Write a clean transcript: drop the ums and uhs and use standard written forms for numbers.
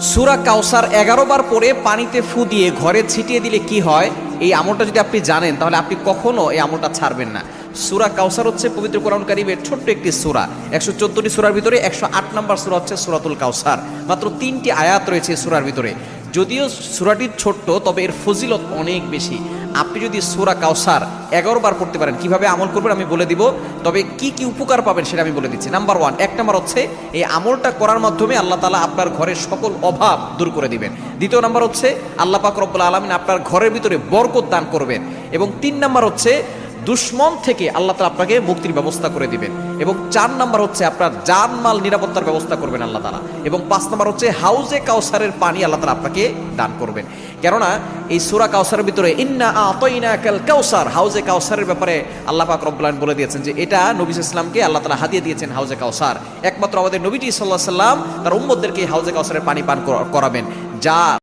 সূরা কাউসার 11 বার পরে পানিতে ফু দিয়ে ঘরে ছিটিয়ে দিলে কি হয়, এই আমলটা যদি আপনি জানেন তাহলে আপনি কখনো এই আমলটা ছাড়বেন না। সূরা কাউসার হচ্ছে পবিত্র কোরআন কারীমের ছোট্ট একটি সূরা। 114টি সূরার ভিতরে 108 নম্বর সূরা হচ্ছে সূরাতুল কাউসার। মাত্র 3টি আয়াত রয়েছে সূরার ভিতরে। যদিও সূরাটি ছোট্ট, তবে এর ফজিলত অনেক বেশি। আপনি যদি সূরা কাউসার 11 বার পড়তে পারেন, কিভাবে আমল করবেন আমি বলে দিব, তবে কি কি উপকার পাবেন সেটা আমি বলে দিচ্ছি। নাম্বার 1, 1 নাম্বার হচ্ছে এই আমলটা করার মাধ্যমে আল্লাহ তাআলা আপনার ঘরের সকল অভাব দূর করে দিবেন। দ্বিতীয় নাম্বার হচ্ছে আল্লাহ পাক রব্বুল আলামিন আপনার ঘরের ভিতরে বরকত দান করবেন। এবং 3 নাম্বার হচ্ছে দুশ্মন থেকে আল্লাহ তাআলা আপনাকে মুক্তির ব্যবস্থা করে দিবেন। এবং 4 নাম্বার হচ্ছে আপনার জানমাল নিরাপত্তার ব্যবস্থা করবেন আল্লাহ তাআলা। এবং 5 নাম্বার হচ্ছে হাউজে কাউসারের পানি আল্লাহ তাআলা আপনাকে দান করবেন। কেননা এই সূরা কাউসারের ভিতরে ইন্না আতাইনাকাল কাউসার, হাউজে কাউসারের ব্যাপারে আল্লাহ পাক রব্বুল আলামিন বলে দিয়েছেন যে এটা নবী সাল্লাল্লাহু আলাইহি ওয়াসাল্লামকে আল্লাহ তাআলা হাদিয়া দিয়েছেন হাউজে কাউসার। একমাত্র আমাদের নবীজি সাল্লাল্লাহু আলাইহি ওয়াসাল্লাম তার উম্মতদেরকে হাউজে কাউসারের পানি পান করাবেন, যা